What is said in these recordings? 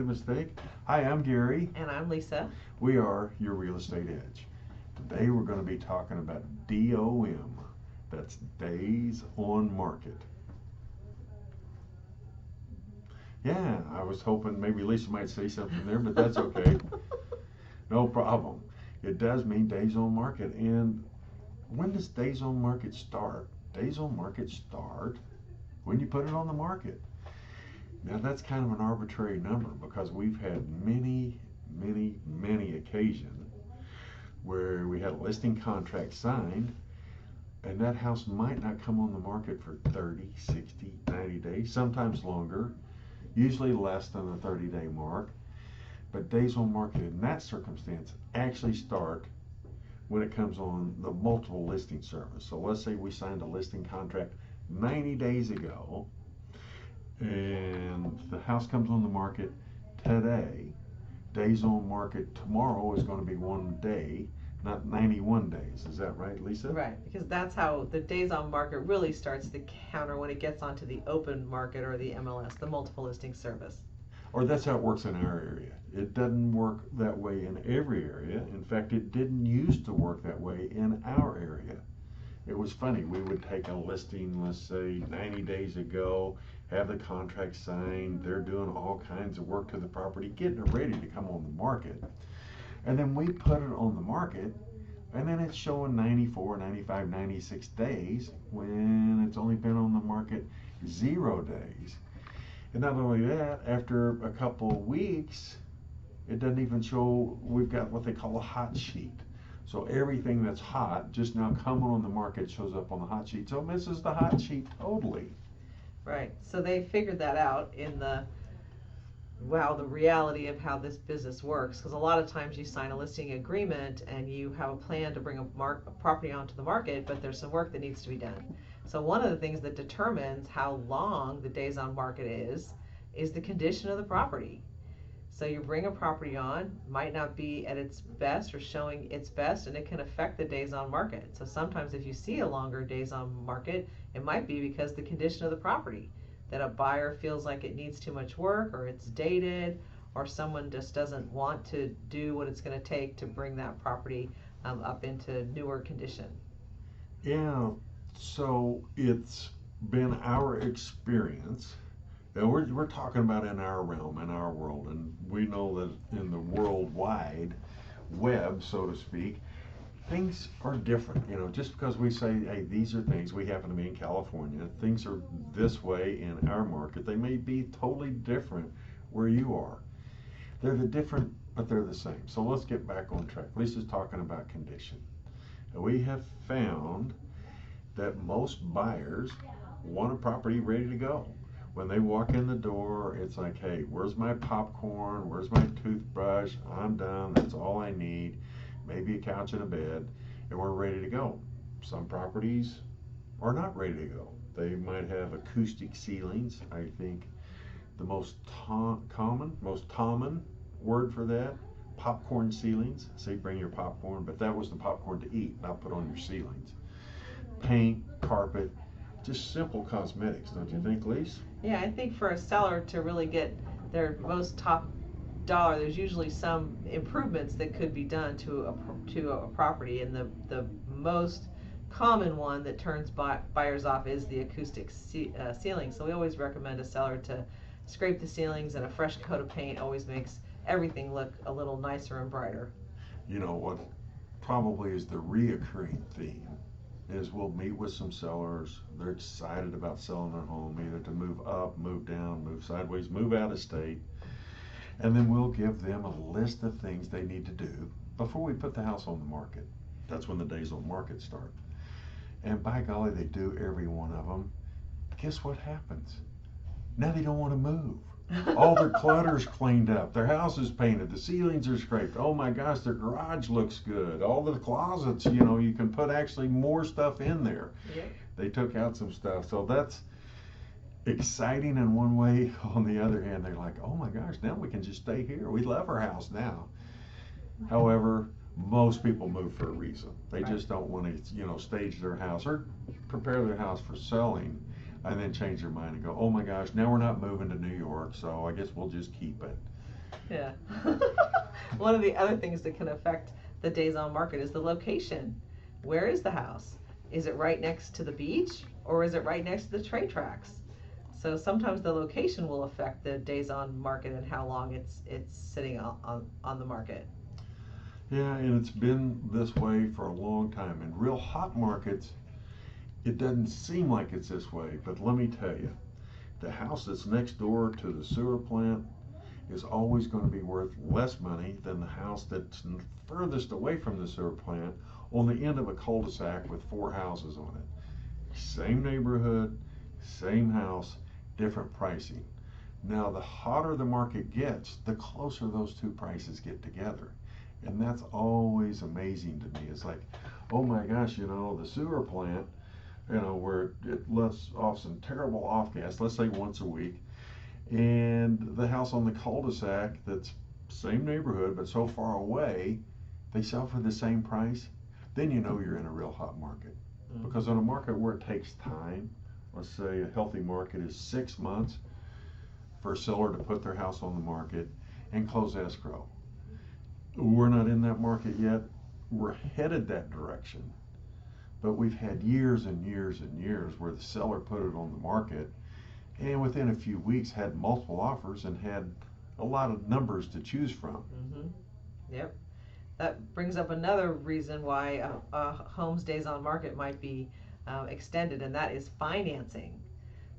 mistake. Hi, I'm Gary. And I'm Lisa. We are your Real Estate Edge. Today we're going to be talking about DOM. That's Days on Market. Yeah, I was hoping maybe Lisa might say something there, but that's okay. No problem. It does mean days on market. And when does days on market start? Days on market start when you put it on the market. Now that's kind of an arbitrary number because we've had many occasions where we had a listing contract signed and that house might not come on the market for 30, 60, 90 days, sometimes longer, usually less than the 30-day mark. But days on market in that circumstance actually start when it comes on the multiple listing service. So let's say we signed a listing contract 90 days ago and the house comes on the market today. Days on market tomorrow is going to be 1 day, not 91 days. Is that right, Lisa? Right, because that's how the days on market really starts to counter when it gets onto the open market or the MLS, the multiple listing service. Or that's how it works in our area. It doesn't work that way in every area. In fact, it didn't used to work that way in our area. It was funny. We would take a listing, let's say 90 days ago, have the contract signed. They're doing all kinds of work to the property, getting it ready to come on the market. And then we put it on the market, and then it's showing 94, 95, 96 days when it's only been on the market 0 days. And not only that, after a couple of weeks, it doesn't even show. We've got what they call a hot sheet. So everything that's hot just now coming on the market shows up on the hot sheet. So it misses the hot sheet totally. Right. So they figured that out in the reality of how this business works. Because a lot of times you sign a listing agreement and you have a plan to bring a property onto the market, but there's some work that needs to be done. So one of the things that determines how long the days on market is the condition of the property. So you bring a property on, might not be at its best or showing its best, and it can affect the days on market. So sometimes if you see a longer days on market, it might be because the condition of the property, that a buyer feels like it needs too much work or it's dated, or someone just doesn't want to do what it's going to take to bring that property up into newer condition. Yeah, so it's been our experience. And we're talking about in our realm, in our world, and we know that in the worldwide web, so to speak, things are different. You know, just because we say, hey, these are things, we happen to be in California, things are this way in our market, they may be totally different where you are. They're the different, but they're the same. So let's get back on track. Lisa's talking about condition. And we have found that most buyers want a property ready to go. When they walk in the door, it's like, hey, where's my popcorn? Where's my toothbrush? I'm done. That's all I need. Maybe a couch and a bed, and we're ready to go. Some properties are not ready to go. They might have acoustic ceilings. I think the most common word for that, popcorn ceilings. Say bring your popcorn, but that was the popcorn to eat, not put on your ceilings. Paint, carpet, just simple cosmetics, don't you think, Lise? Yeah, I think for a seller to really get their most top dollar, there's usually some improvements that could be done to a property, and the most common one that turns buyers off is the acoustic ceiling. So we always recommend a seller to scrape the ceilings, and a fresh coat of paint always makes everything look a little nicer and brighter. You know what probably is the reoccurring theme is we'll meet with some sellers. They're excited about selling their home, either to move up, move down, move sideways, move out of state. And then we'll give them a list of things they need to do before we put the house on the market. That's when the days on market start. And by golly, they do every one of them. Guess what happens? Now they don't want to move. All their clutter's cleaned up. Their house is painted. The ceilings are scraped. Oh my gosh, their garage looks good. All the closets, you know, you can put actually more stuff in there. Yeah. They took out some stuff. So that's exciting in one way. On the other hand, they're like, oh my gosh, now we can just stay here. We love our house now. However, most people move for a reason. They just don't want to, you know, stage their house or prepare their house for selling and then change their mind and go, oh my gosh, now we're not moving to New York, so I guess we'll just keep it. Yeah. One of the other things that can affect the days on market is the location. Where is the house? Is it right next to the beach or is it right next to the train tracks? So sometimes the location will affect the days on market and how long it's sitting on the market. Yeah, and it's been this way for a long time. In real hot markets, it doesn't seem like it's this way, but let me tell you, the house that's next door to the sewer plant is always going to be worth less money than the house that's furthest away from the sewer plant on the end of a cul-de-sac with four houses on it. Same neighborhood, same house, different pricing. Now, the hotter the market gets, the closer those two prices get together. And that's always amazing to me. It's like, oh my gosh, the sewer plant, where it lets off some terrible off gas, let's say once a week, and the house on the cul-de-sac that's same neighborhood but so far away, they sell for the same price, then you know you're in a real hot market. Because in a market where it takes time, let's say a healthy market is 6 months for a seller to put their house on the market and close escrow. We're not in that market yet. We're headed that direction. But we've had years and years and years where the seller put it on the market and within a few weeks had multiple offers and had a lot of numbers to choose from. Yep. That brings up another reason why a home's days on market might be extended, and that is financing.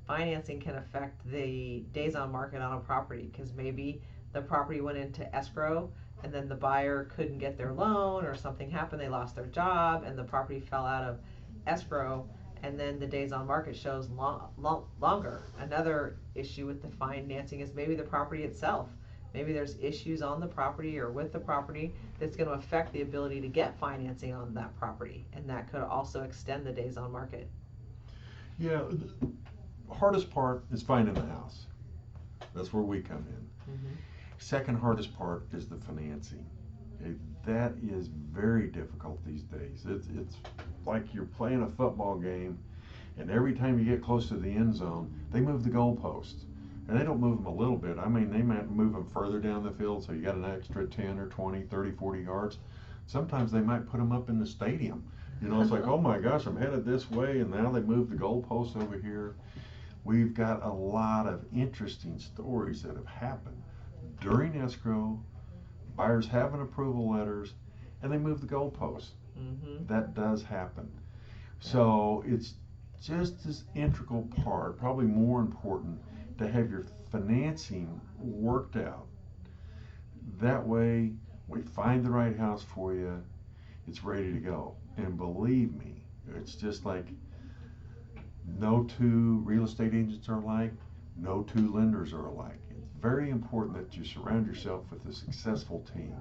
Financing can affect the days on market on a property because maybe the property went into escrow and then the buyer couldn't get their loan or something happened, they lost their job and the property fell out of escrow, and then the days on market shows longer. Another issue with the financing is maybe the property itself. Maybe there's issues on the property or with the property that's going to affect the ability to get financing on that property, and that could also extend the days on market. Yeah, the hardest part is finding the house. That's where we come in. Second hardest part is the financing. Okay, that is very difficult these days. It's like you're playing a football game, and every time you get close to the end zone, they move the goalposts. And they don't move them a little bit. I mean, they might move them further down the field, so you got an extra 10 or 20, 30, 40 yards. Sometimes they might put them up in the stadium. It's like, oh my gosh, I'm headed this way, and now they move the goalposts over here. We've got a lot of interesting stories that have happened during escrow. Buyers having approval letters, and they move the goalposts. That does happen. So it's just this integral part, probably more important, to have your financing worked out. That way, we find the right house for you, it's ready to go. And believe me, it's just like no two real estate agents are alike, no two lenders are alike. It's very important that you surround yourself with a successful team.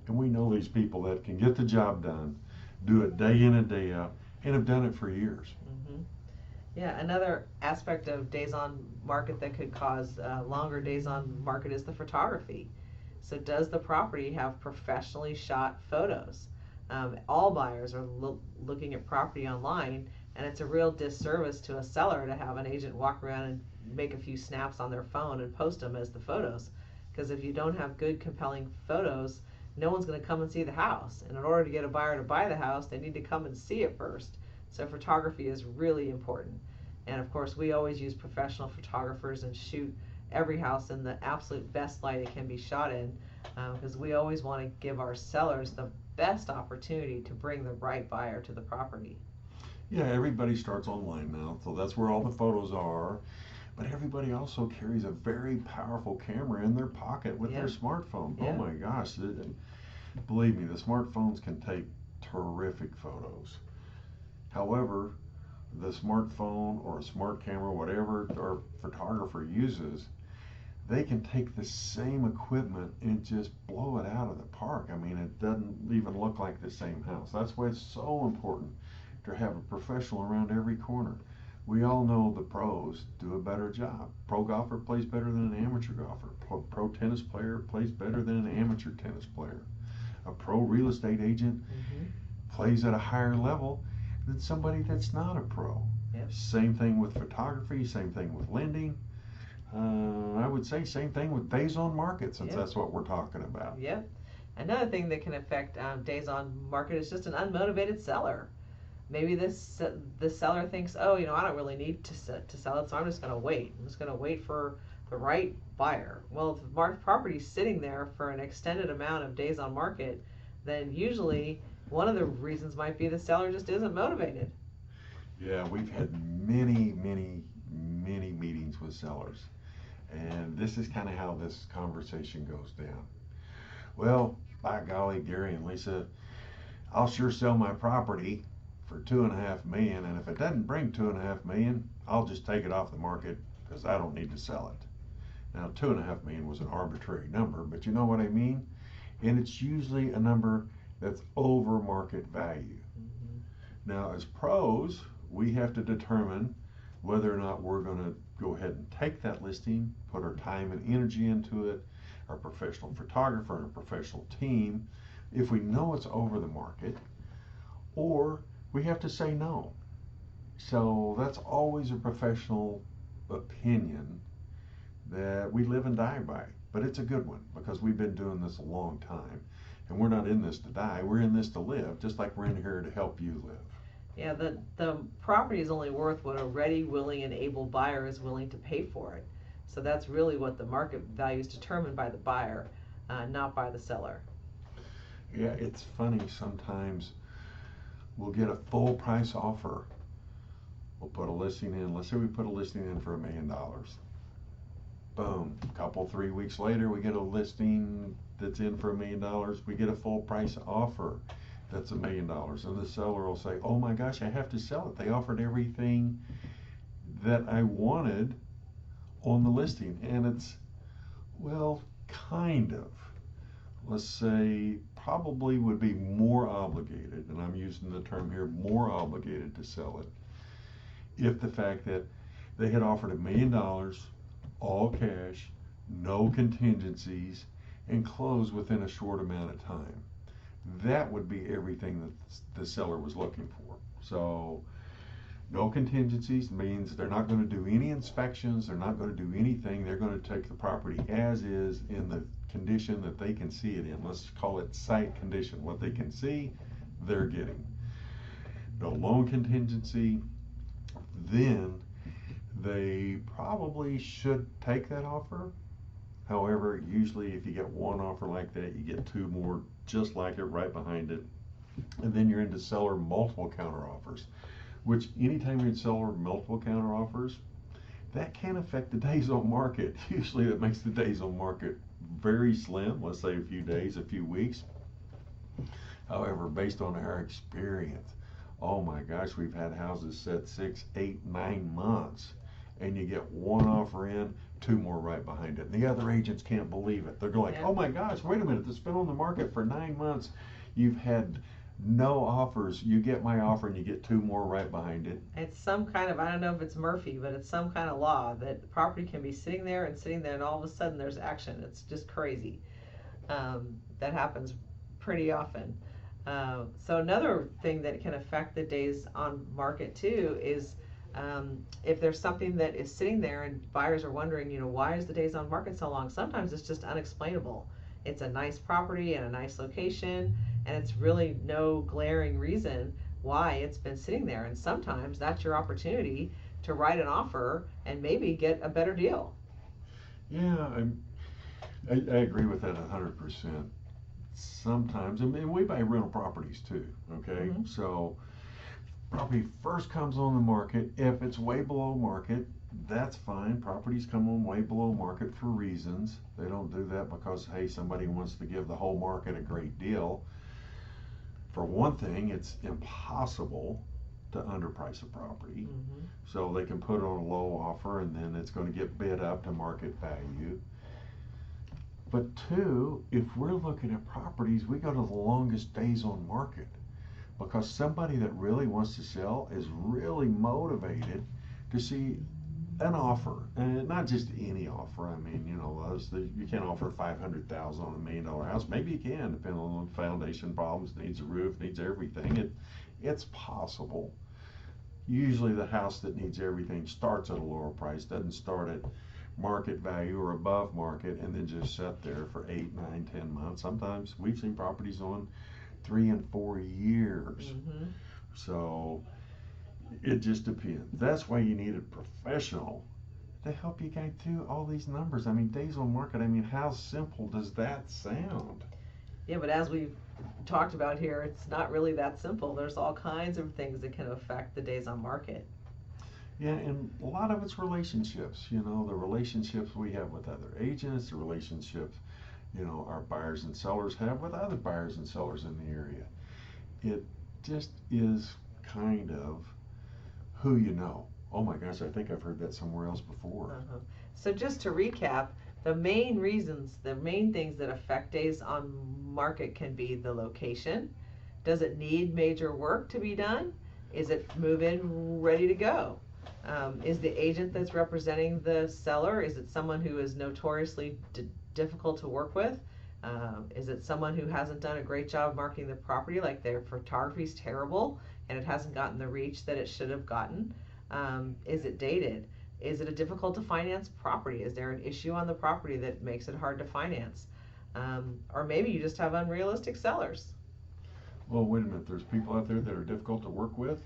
And we know these people that can get the job done, do it day in and day out, and have done it for years. Yeah, another aspect of days on market that could cause longer days on market is the photography. So does the property have professionally shot photos? All buyers are looking at property online, and it's a real disservice to a seller to have an agent walk around and make a few snaps on their phone and post them as the photos. Because if you don't have good, compelling photos, no one's going to come and see the house. And in order to get a buyer to buy the house, they need to come and see it first. So photography is really important. And of course, we always use professional photographers and shoot every house in the absolute best light it can be shot in, because we always want to give our sellers the best opportunity to bring the right buyer to the property. Yeah, everybody starts online now, so that's where all the photos are. But everybody also carries a very powerful camera in their pocket with their smartphone. Oh my gosh, believe me, the smartphones can take terrific photos. However, the smartphone or a smart camera, whatever our photographer uses, they can take the same equipment and just blow it out of the park. I mean, it doesn't even look like the same house. That's why it's so important to have a professional around every corner. We all know the pros do a better job. Pro golfer plays better than an amateur golfer. Pro tennis player plays better than an amateur tennis player. A pro real estate agent plays at a higher level than somebody that's not a pro. Same thing with photography, same thing with lending. I would say same thing with days on market, since Yeah. that's what we're talking about. Yep. Another thing that can affect days on market is just an unmotivated seller. Maybe the seller thinks, oh, I don't really need to sell it, so I'm just going to wait. I'm just going to wait for the right buyer. Well, if the property's sitting there for an extended amount of days on market, then usually one of the reasons might be the seller just isn't motivated. Yeah, we've had many, many, many meetings with sellers, and this is kind of how this conversation goes down. Well, by golly, Gary and Lisa, I'll sure sell my property for 2.5 million, and if it doesn't bring 2.5 million, I'll just take it off the market because I don't need to sell it. Now, 2.5 million was an arbitrary number, but you know what I mean? And it's usually a number that's over market value. Mm-hmm. Now, as pros, we have to determine whether or not we're going to go ahead and take that listing, put our time and energy into it, our professional photographer and a professional team, if we know it's over the market, or we have to say no. So that's always a professional opinion that we live and die by. But it's a good one because we've been doing this a long time. And we're not in this to die, we're in this to live, just like we're in here to help you live. Yeah, the property is only worth what a ready, willing, and able buyer is willing to pay for it. So that's really what the market value is determined by the buyer, not by the seller. Yeah, it's funny, sometimes we'll get a full price offer. We'll put a listing in, let's say we put a listing in for $1 million. Boom, a couple, 3 weeks later, we get a listing that's in for $1 million. We get a full price offer that's $1 million. And the seller will say, oh my gosh, I have to sell it. They offered everything that I wanted on the listing. And it's, well, kind of. Let's say probably would be more obligated, and I'm using the term here, more obligated to sell it, if the fact that they had offered $1 million, all cash, no contingencies, and close within a short amount of time. That would be everything that the seller was looking for. So no contingencies means they're not going to do any inspections, they're not going to do anything, they're going to take the property as is in the condition that they can see it in. Let's call it site condition. What they can see, they're getting. No loan contingency, then they probably should take that offer. However, usually if you get one offer like that, you get two more just like it right behind it. And then you're into seller multiple counter offers, which anytime you're in seller multiple counter offers, that can affect the days on market. Usually that makes the days on market very slim, let's say a few days, a few weeks. However, based on our experience, oh my gosh, we've had houses set 6, 8, 9 months, and you get one offer in, two more right behind it. And the other agents can't believe it. They're going, Yeah. oh my gosh, wait a minute, it's been on the market for 9 months. You've had no offers. You get my offer and you get two more right behind it. It's some kind of, I don't know if it's Murphy, but it's some kind of law that the property can be sitting there, and all of a sudden there's action. It's just crazy. That happens pretty often. So another thing that can affect the days on market too is if there's something that is sitting there and buyers are wondering, why is the days on market so long? Sometimes it's just unexplainable. It's a nice property and a nice location, and it's really no glaring reason why it's been sitting there. And sometimes that's your opportunity to write an offer and maybe get a better deal. Yeah, I agree with that 100%. Sometimes, I mean, we buy rental properties too, okay? Mhm. So property first comes on the market. If it's way below market, that's fine. Properties come on way below market for reasons. They don't do that because, hey, somebody wants to give the whole market a great deal. For one thing, it's impossible to underprice a property. Mm-hmm. So they can put it on a low offer and then it's going to get bid up to market value. But two, if we're looking at properties, we go to the longest days on market because somebody that really wants to sell is really motivated to see an offer, and not just any offer. I mean, you can't offer $500,000 on $1 million house. Maybe you can, depending on the foundation problems, needs a roof, needs everything. It's possible. Usually, the house that needs everything starts at a lower price, doesn't start at market value or above market and then just sit there for 8, 9, 10 months. Sometimes we've seen properties on 3 and 4 years. Mm-hmm. So it just depends. That's why you need a professional to help you guide through all these numbers. I mean, days on market, I mean, how simple does that sound? Yeah, but as we've talked about here, it's not really that simple. There's all kinds of things that can affect the days on market. Yeah, and a lot of it's relationships, you know, the relationships we have with other agents, the relationships, you know, our buyers and sellers have with other buyers and sellers in the area. It just is kind of who you know. Oh my gosh, I think I've heard that somewhere else before. Uh-huh. So just to recap, the main things that affect days on market can be the location. Does it need major work to be done? Is it move-in ready to go? Is the agent that's representing the seller, is it someone who is notoriously difficult to work with? Is it someone who hasn't done a great job marketing the property, like their photography is terrible and it hasn't gotten the reach that it should have gotten? Is it dated? Is it a difficult to finance property? Is there an issue on the property that makes it hard to finance? Or maybe you just have unrealistic sellers. Well, wait a minute, there's people out there that are difficult to work with?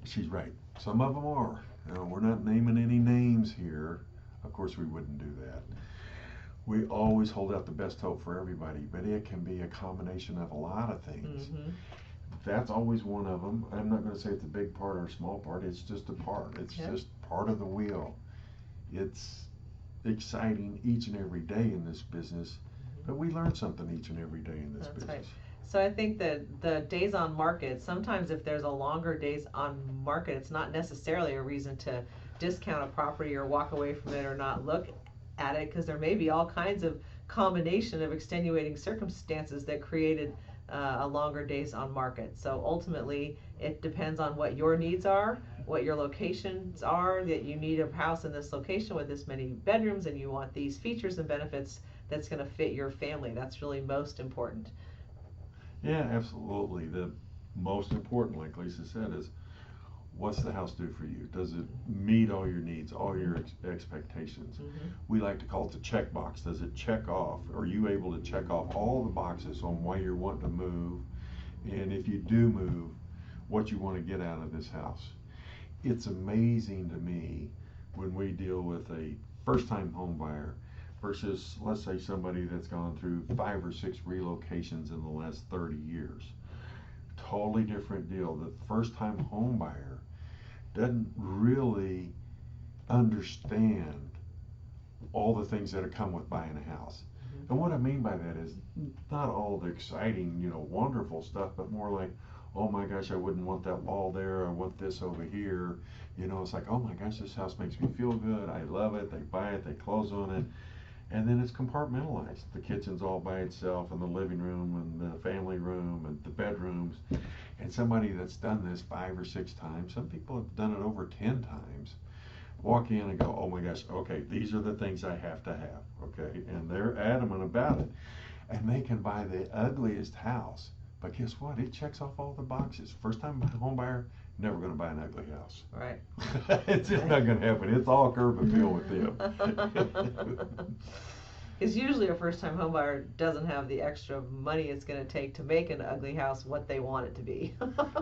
She's right. Some of them are. We're not naming any names here. Of course, we wouldn't do that. We always hold out the best hope for everybody, but it can be a combination of a lot of things. Mm-hmm. That's always one of them. I'm not going to say it's a big part or a small part. It's just a part. It's just part of the wheel. It's exciting each and every day in this business, but we learn something each and every day in this business. Right. So I think that the days on market, sometimes if there's a longer days on market, it's not necessarily a reason to discount a property or walk away from it or not look at it, because there may be all kinds of combination of extenuating circumstances that created a longer days on market. So ultimately, it depends on what your needs are, what your locations are, that you need a house in this location with this many bedrooms and you want these features and benefits that's going to fit your family. That's really most important. Yeah, absolutely. The most important, like Lisa said, is what's the house do for you? Does it meet all your needs, all your expectations? Mm-hmm. We like to call it the check box. Does it check off? Are you able to check off all the boxes on why you're wanting to move? And if you do move, what you want to get out of this house? It's amazing to me when we deal with a first-time home buyer versus, let's say, somebody that's gone through 5 or 6 relocations in the last 30 years. Totally different deal. The first-time home buyer doesn't really understand all the things that come with buying a house. Mm-hmm. And what I mean by that is not all the exciting, you know, wonderful stuff, but more like, oh my gosh, I wouldn't want that wall there. I want this over here. You know, it's like, oh my gosh, this house makes me feel good. I love it. They buy it, they close on it. And then it's compartmentalized. The kitchen's all by itself, and the living room, and the family room, and the bedrooms. And somebody that's done this 5 or 6 times, some people have done it over 10 times, walk in and go, oh my gosh, okay, these are the things I have to have, okay? And they're adamant about it. And they can buy the ugliest house. But guess what? It checks off all the boxes. First time home buyer, never going to buy an ugly house. Right. It's just not going to happen. It's all curb appeal with them. Because usually a first-time home buyer doesn't have the extra money it's going to take to make an ugly house what they want it to be.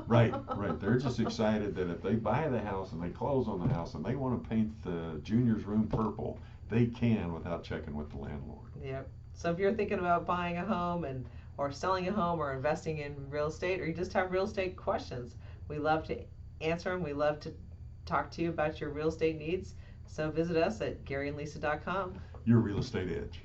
Right. They're just excited that if they buy the house and they close on the house and they want to paint the junior's room purple, they can without checking with the landlord. Yep. So if you're thinking about buying a home or selling a home or investing in real estate, or you just have real estate questions, we love to answer them. We love to talk to you about your real estate needs. So visit us at GaryandLisa.com. Your real estate edge.